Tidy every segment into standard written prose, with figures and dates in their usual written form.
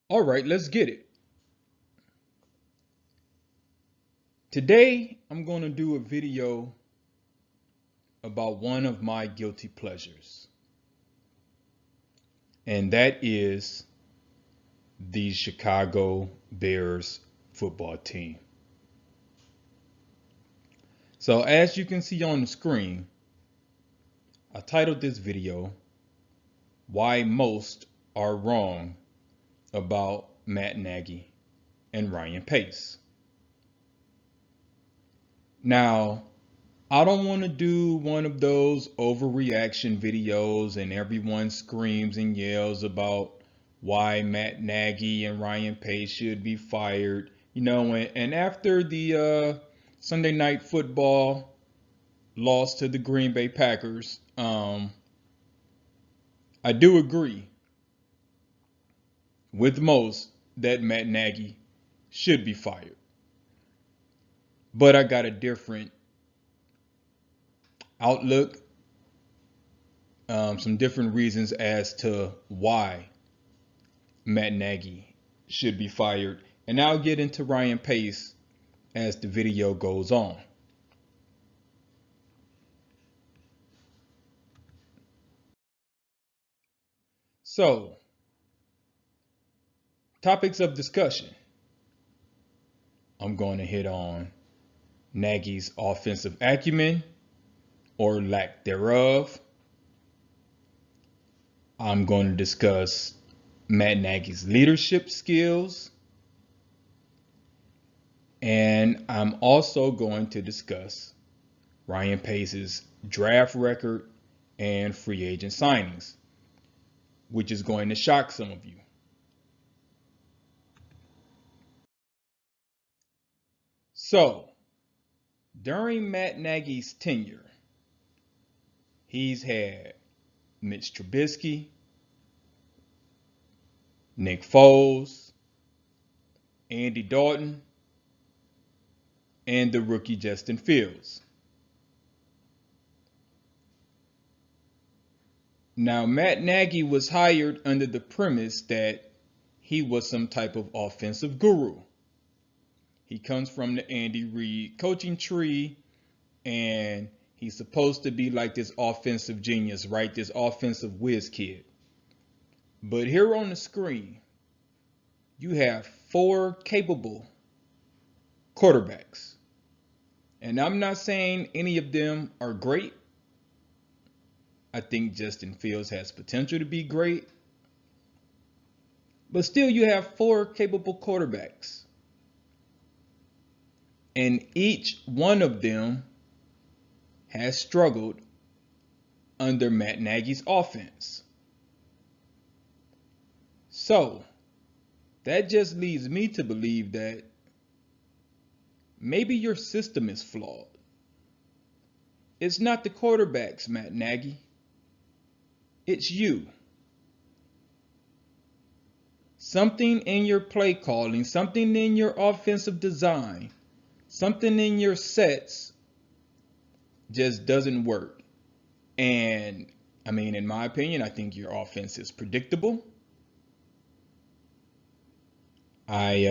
All right, let's get it. Today, I'm going to do a video about one of my guilty pleasures, and that is the Chicago Bears football team. So, as you can see on the screen, I titled this video, Why Most Are Wrong About Matt Nagy and Ryan Pace. Now, I don't want to do one of those overreaction videos and everyone screams and yells about why Matt Nagy and Ryan Pace should be fired. And after the Sunday night football loss to the Green Bay Packers, I do agree with most that Matt Nagy should be fired. But I got a different outlook, some different reasons as to why Matt Nagy should be fired. And I'll get into Ryan Pace as the video goes on. So, topics of discussion. I'm going to hit on Nagy's offensive acumen or lack thereof. I'm going to discuss Matt Nagy's leadership skills. And I'm also going to discuss Ryan Pace's draft record and free agent signings, which is going to shock some of you. So, during Matt Nagy's tenure, he's had Mitch Trubisky, Nick Foles, Andy Dalton, and the rookie Justin Fields. Now, Matt Nagy was hired under the premise that he was some type of offensive guru. He comes from the Andy Reid coaching tree, and he's supposed to be like this offensive genius, right? This offensive whiz kid. But here on the screen, you have four capable quarterbacks. And I'm not saying any of them are great. I think Justin Fields has potential to be great. But still, you have four capable quarterbacks. And each one of them has struggled under Matt Nagy's offense. So, that just leads me to believe that maybe your system is flawed. It's not the quarterbacks, Matt Nagy. It's you. Something in your play calling, something in your offensive design, something in your sets just doesn't work. And I mean, in my opinion, I think your offense is predictable. I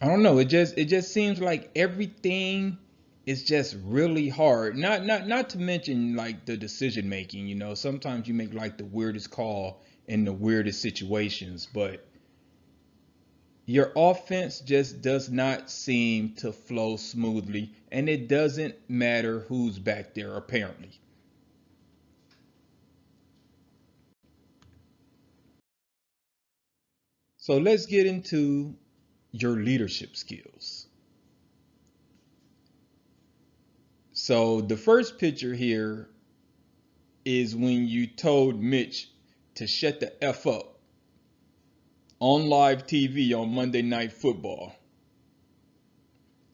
I don't know. It just seems like everything is just really hard. Not to mention like the decision making. Sometimes you make like the weirdest call in the weirdest situations, but your offense just does not seem to flow smoothly, and it doesn't matter who's back there apparently. So let's get into your leadership skills. So the first picture here is when you told Mitch to shut the F up on live TV on Monday Night Football.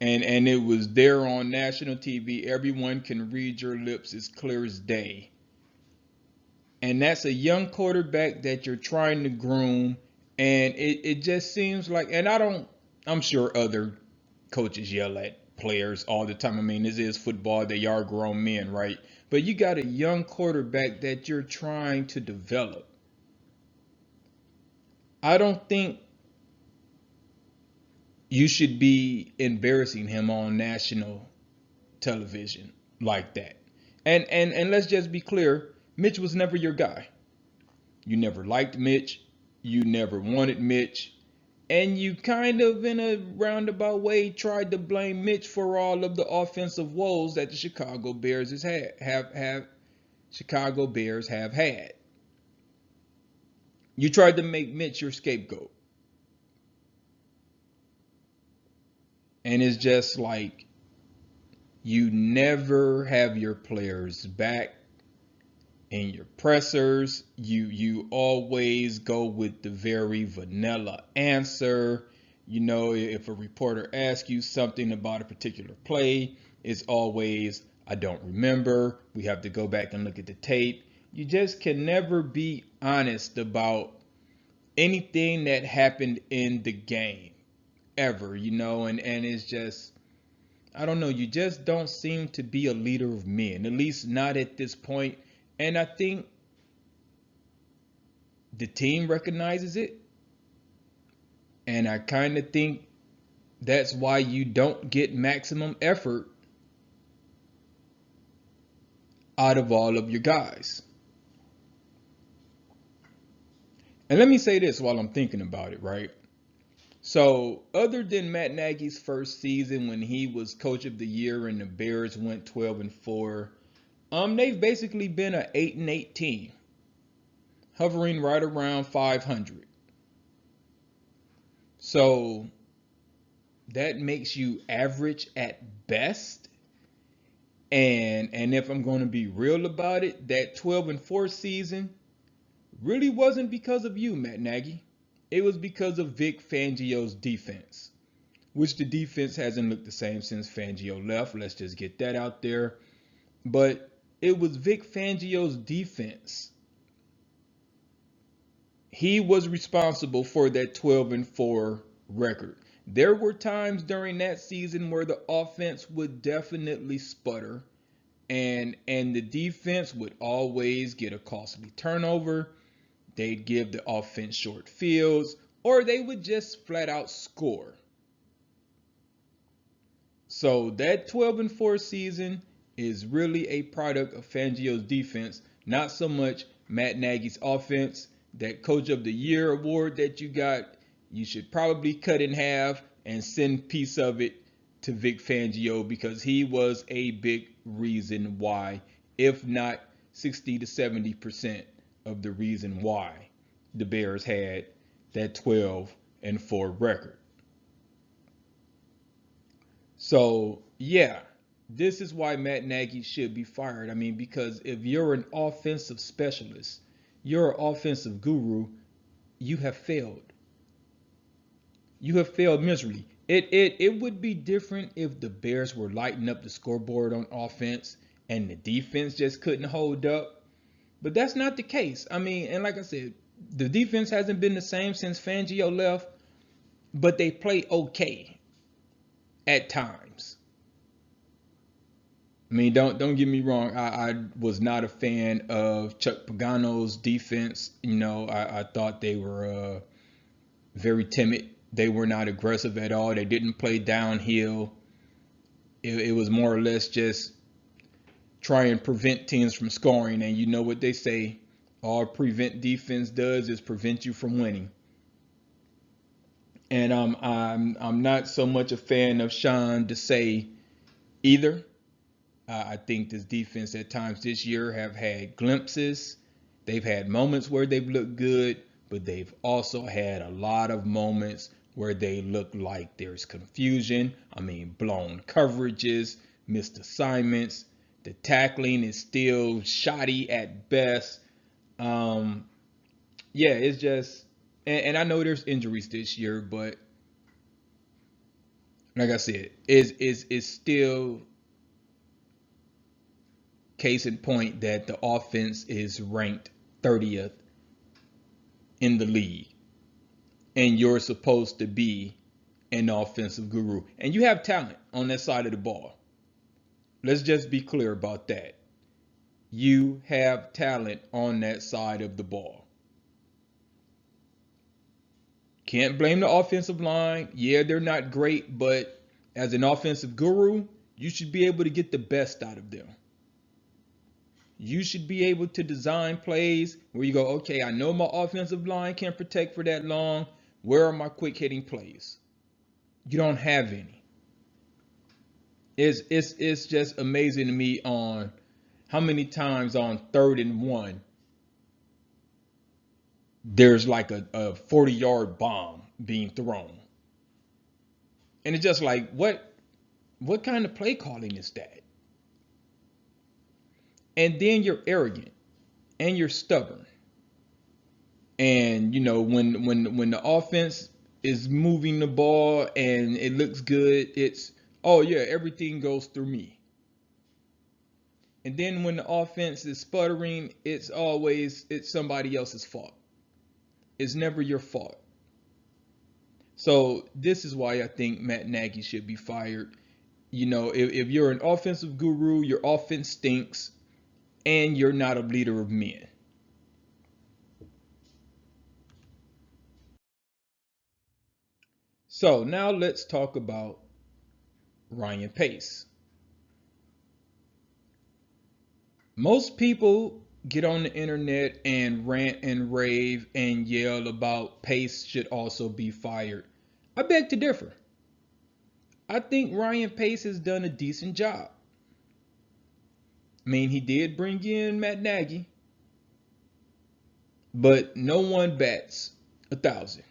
And it was there on national TV. Everyone can read your lips as clear as day. And that's a young quarterback that you're trying to groom. And it just seems like, and I'm sure other coaches yell at players all the time. I mean, this is football. They are grown men, right? But you got a young quarterback that you're trying to develop. I don't think you should be embarrassing him on national television like that. And let's just be clear, Mitch was never your guy. You never liked Mitch, you never wanted Mitch, and you kind of in a roundabout way tried to blame Mitch for all of the offensive woes that the Chicago Bears have had. You tried to make Mitch your scapegoat. And it's just like you never have your players back in your pressers. You always go with the very vanilla answer. You know, if a reporter asks you something about a particular play, it's always, I don't remember. We have to go back and look at the tape. You just can never be honest about anything that happened in the game ever, and it's just, I don't know, you just don't seem to be a leader of men, at least not at this point. And I think the team recognizes it. And I kind of think that's why you don't get maximum effort out of all of your guys. And let me say this while I'm thinking about it, right? So, other than Matt Nagy's first season when he was coach of the year and the Bears went 12-4, they've basically been an 8-8 team, hovering right around 500. So that makes you average at best. And if I'm going to be real about it, that 12-4 season really wasn't because of you, Matt Nagy. It was because of Vic Fangio's defense, which the defense hasn't looked the same since Fangio left. Let's just get that out there. But it was Vic Fangio's defense. He was responsible for that 12-4 record. There were times during that season where the offense would definitely sputter, and the defense would always get a costly turnover. They'd give the offense short fields, or they would just flat out score. So that 12-4 season is really a product of Fangio's defense, not so much Matt Nagy's offense. That Coach of the Year award that you got, you should probably cut in half and send piece of it to Vic Fangio, because he was a big reason why, if not 60 to 70% of the reason why the Bears had that 12-4 record. So, yeah, this is why Matt Nagy should be fired. I mean, because if you're an offensive specialist, you're an offensive guru, you have failed. You have failed miserably. It would be different if the Bears were lighting up the scoreboard on offense and the defense just couldn't hold up. But that's not the case. I mean, and like I said, the defense hasn't been the same since Fangio left, but they play okay at times. I mean, don't get me wrong. I was not a fan of Chuck Pagano's defense. I thought they were very timid. They were not aggressive at all. They didn't play downhill. It was more or less just try and prevent teams from scoring. And you know what they say, all prevent defense does is prevent you from winning. And I'm not so much a fan of Sean Desai either. I think this defense at times this year have had glimpses. They've had moments where they've looked good, but they've also had a lot of moments where they look like there's confusion. I mean, blown coverages, missed assignments. The tackling is still shoddy at best. Yeah, it's just, and I know there's injuries this year, but like I said, is still case in point that the offense is ranked 30th in the league, and you're supposed to be an offensive guru, and you have talent on that side of the ball. Let's just be clear about that. You have talent on that side of the ball. Can't blame the offensive line. Yeah, they're not great, but as an offensive guru, you should be able to get the best out of them. You should be able to design plays where you go, okay, I know my offensive line can't protect for that long. Where are my quick hitting plays? You don't have any. It's just amazing to me on how many times on 3rd and 1 there's like a 40-yard bomb being thrown. And it's just like, what kind of play calling is that? And then you're arrogant and you're stubborn. And when the offense is moving the ball and it looks good, it's, oh yeah, everything goes through me. And then when the offense is sputtering, it's somebody else's fault. It's never your fault. So this is why I think Matt Nagy should be fired. If you're an offensive guru, your offense stinks, and you're not a leader of men. So now let's talk about Ryan Pace. Most people get on the internet and rant and rave and yell about Pace should also be fired. I beg to differ. I think Ryan Pace has done a decent job. I mean, he did bring in Matt Nagy, but no one bats 1,000.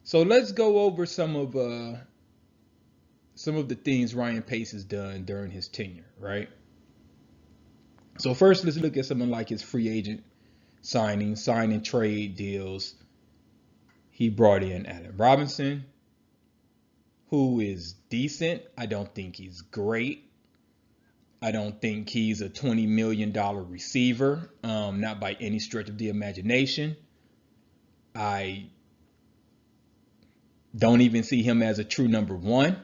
So let's go over some of the things Ryan Pace has done during his tenure, right? So first, let's look at something like his free agent signing trade deals. He brought in Allen Robinson, who is decent. I don't think he's great. I don't think he's a $20 million receiver, not by any stretch of the imagination. I don't even see him as a true number 1.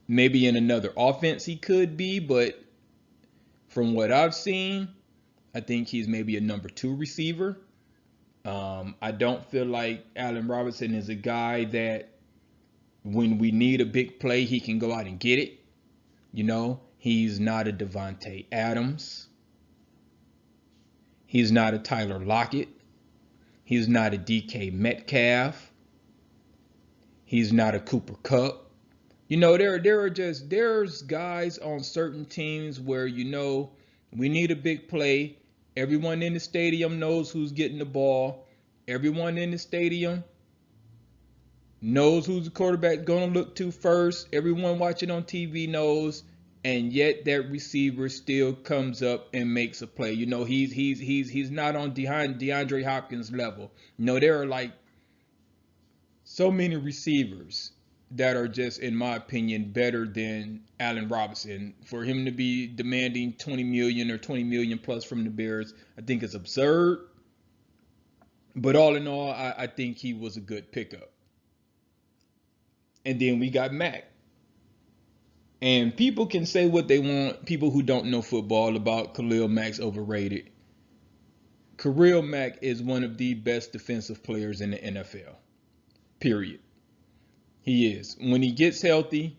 Maybe in another offense he could be, but from what I've seen, I think he's maybe a number 2 receiver. I don't feel like Allen Robinson is a guy that when we need a big play, he can go out and get it. He's not a Devontae Adams. He's not a Tyler Lockett. He's not a DK Metcalf. He's not a Cooper Kupp. There's guys on certain teams where we need a big play. Everyone in the stadium knows who's getting the ball. Everyone in the stadium knows who's the quarterback going to look to first. Everyone watching on TV knows, and yet that receiver still comes up and makes a play. He's not on DeAndre Hopkins level. There are like so many receivers that are just, in my opinion, better than Allen Robinson. For him to be demanding $20 million or $20 million plus from the Bears, I think it's absurd. But all in all, I think he was a good pickup. And then we got Mac. And people can say what they want, people who don't know football, about Khalil Mack's overrated. Khalil Mack is one of the best defensive players in the NFL. Period. He is. When he gets healthy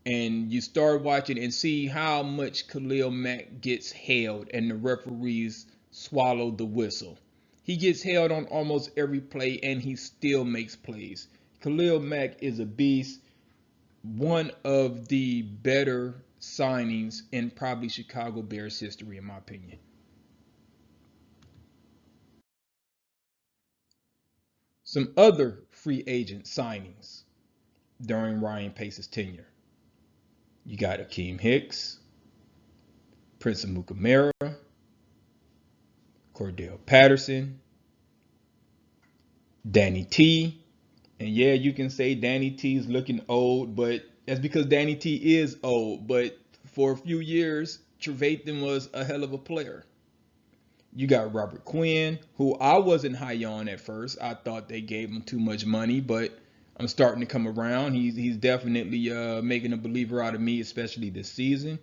and you start watching and see how much Khalil Mack gets held and the referees swallow the whistle. He gets held on almost every play and he still makes plays. Khalil Mack is a beast. One of the better signings in probably Chicago Bears history, in my opinion. Some other free agent signings during Ryan Pace's tenure. You got Akeem Hicks, Prince Amukamara, Cordell Patterson, Danny T. And yeah, you can say Danny T is looking old, but that's because Danny T is old. But for a few years, Trevathan was a hell of a player. You got Robert Quinn, who I wasn't high on at first. I thought they gave him too much money, but I'm starting to come around. He's definitely making a believer out of me, especially this season.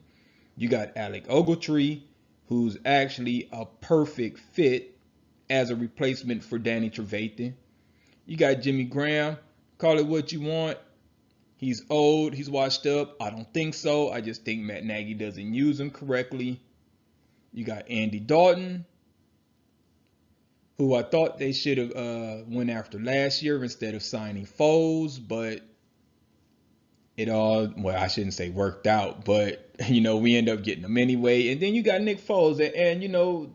You got Alec Ogletree, who's actually a perfect fit as a replacement for Danny Trevathan. You got Jimmy Graham. Call it what you want. He's old. He's washed up. I don't think so. I just think Matt Nagy doesn't use him correctly. You got Andy Dalton, who I thought they should have went after last year instead of signing Foles, but it all, well, I shouldn't say worked out, but we end up getting them anyway. And then you got Nick Foles, and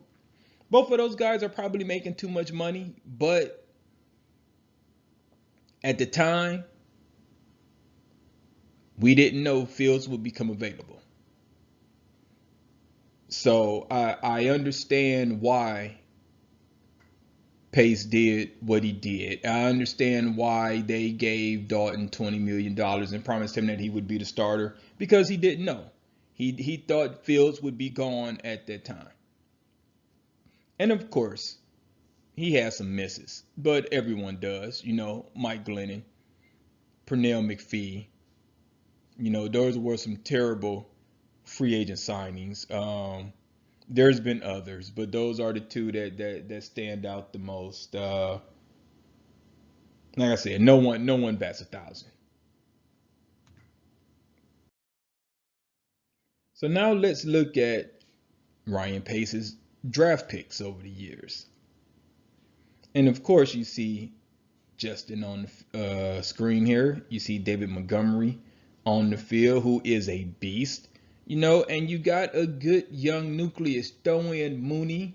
both of those guys are probably making too much money, but at the time, we didn't know Fields would become available. So I understand why Pace did what he did. I understand why they gave Dalton $20 million and promised him that he would be the starter, because he didn't know. He thought Fields would be gone at that time. And of course, he has some misses, but everyone does. Mike Glennon, Pernell McPhee. Those were some terrible free agent signings. There's been others, but those are the two that stand out the most. Like I said, no one bats 1,000. So now let's look at Ryan Pace's draft picks over the years. And of course, you see Justin on the screen here. You see David Montgomery on the field, who is a beast. And you got a good young nucleus. Throw in Mooney,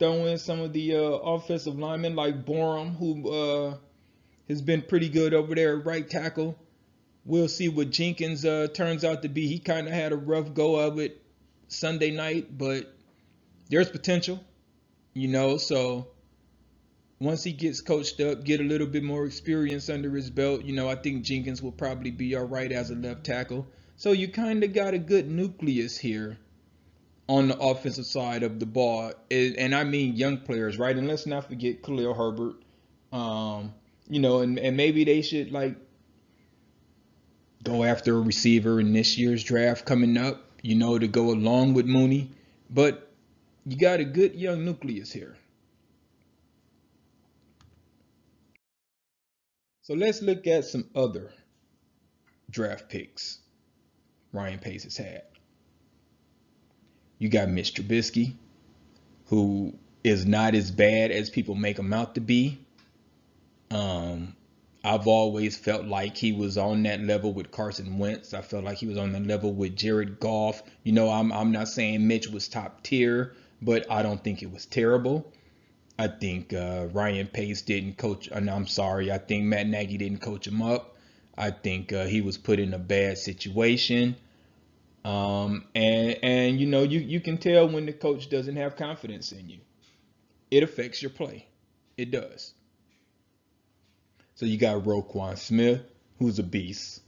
throw in some of the offensive linemen like Borum, who has been pretty good over there at right tackle. We'll see what Jenkins turns out to be. He kind of had a rough go of it Sunday night, but there's potential, so once he gets coached up, get a little bit more experience under his belt, I think Jenkins will probably be all right as a left tackle. So you kind of got a good nucleus here on the offensive side of the ball. And I mean young players, right? And let's not forget Khalil Herbert. And maybe they should go after a receiver in this year's draft coming up, to go along with Mooney. But you got a good young nucleus here. So let's look at some other draft picks Ryan Pace has had. You got Mitch Trubisky, who is not as bad as people make him out to be. I've always felt like he was on that level with Carson Wentz. I felt like he was on the level with Jared Goff. I'm not saying Mitch was top tier, but I don't think it was terrible. I think Ryan Pace didn't coach, and I'm sorry, I think Matt Nagy didn't coach him up. I think he was put in a bad situation. And you can tell when the coach doesn't have confidence in you. It affects your play. It does. So you got Roquan Smith, who's a beast.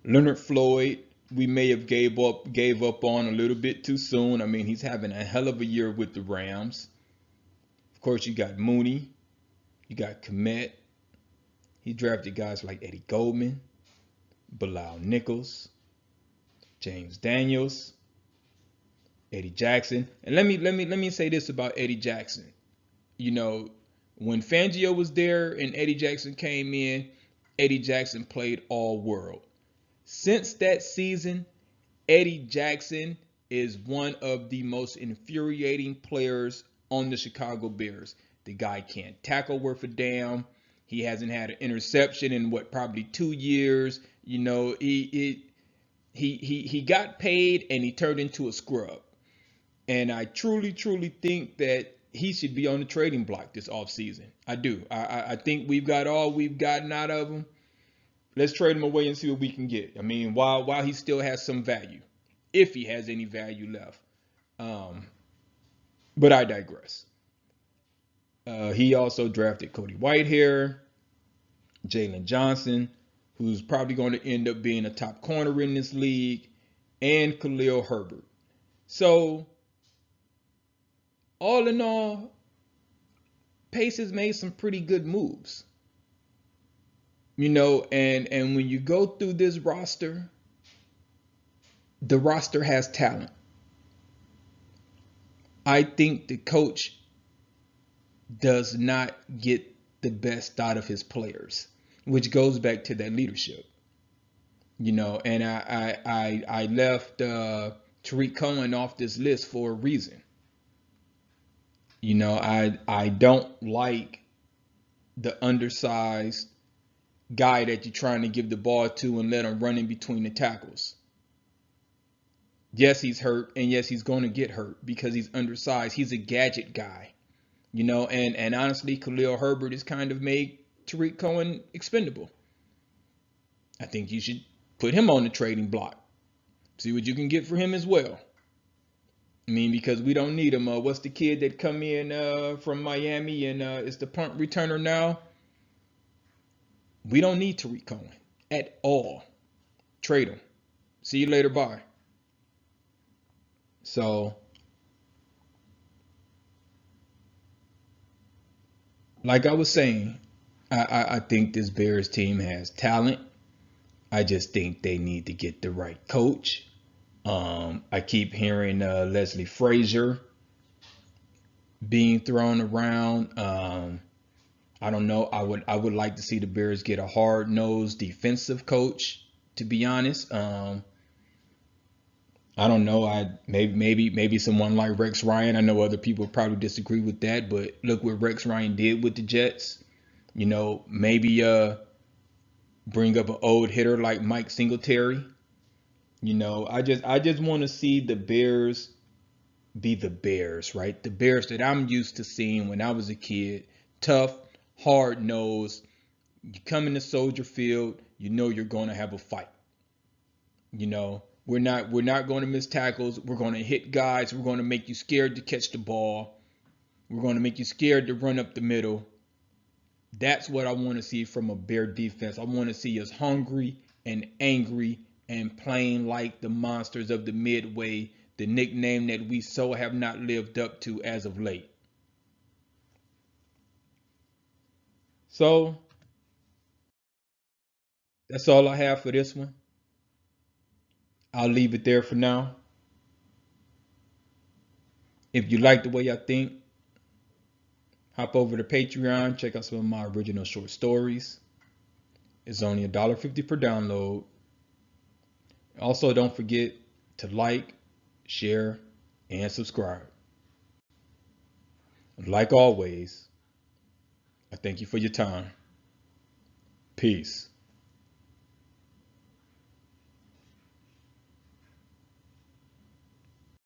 Leonard Floyd, we may have gave up on a little bit too soon. I mean, he's having a hell of a year with the Rams. Of course, you got Mooney. You got Komet. He drafted guys like Eddie Goldman, Bilal Nichols, James Daniels, Eddie Jackson. And let me say this about Eddie Jackson. When Fangio was there and Eddie Jackson came in, Eddie Jackson played all world. Since that season, Eddie Jackson is one of the most infuriating players on the Chicago Bears. The guy can't tackle worth a damn. He hasn't had an interception in probably 2 years. He got paid and he turned into a scrub. And I truly think that he should be on the trading block this offseason. I do. I think we've got all we've gotten out of him. Let's trade him away and see what we can get. I mean, while he still has some value, if he has any value left. But I digress. He also drafted Cody Whitehair, Jalen Johnson, who's probably going to end up being a top corner in this league, and Khalil Herbert. So, all in all, Pace has made some pretty good moves. And when you go through this roster, the roster has talent. I think the coach does not get the best out of his players, which goes back to that leadership. And I left Tariq Cohen off this list for a reason. I don't like the undersized guy that you're trying to give the ball to and let him run in between the tackles. Yes, he's hurt, and yes, he's going to get hurt because he's undersized. He's a gadget guy, and honestly, Khalil Herbert has kind of made Tariq Cohen expendable. I think you should put him on the trading block. See what you can get for him as well. I mean, because we don't need him. What's the kid that come in from Miami and is the punt returner now? We don't need Tariq Cohen at all. Trade him. See you later. Bye. So, like I was saying, I think this Bears team has talent. I just think they need to get the right coach. I keep hearing Leslie Frazier being thrown around. I don't know. I would like to see the Bears get a hard-nosed defensive coach. To be honest, I don't know. Maybe someone like Rex Ryan. I know other people probably disagree with that, but look what Rex Ryan did with the Jets. Maybe bring up an old hitter like Mike Singletary. I just want to see the Bears be the Bears, right? The Bears that I'm used to seeing when I was a kid. Tough, hard nosed. You come in the Soldier Field, you're going to have a fight. We're not going to miss tackles. We're going to hit guys. We're going to make you scared to catch the ball. We're going to make you scared to run up the middle. That's what I want to see from a Bear defense. I want to see us hungry and angry and playing like the monsters of the Midway, the nickname that we so have not lived up to as of late. So that's all I have for this one. I'll leave it there for now. If you like the way I think, hop over to Patreon, check out some of my original short stories. It's only $1.50 per download. Also, don't forget to like, share, and subscribe. Like always, I thank you for your time. Peace.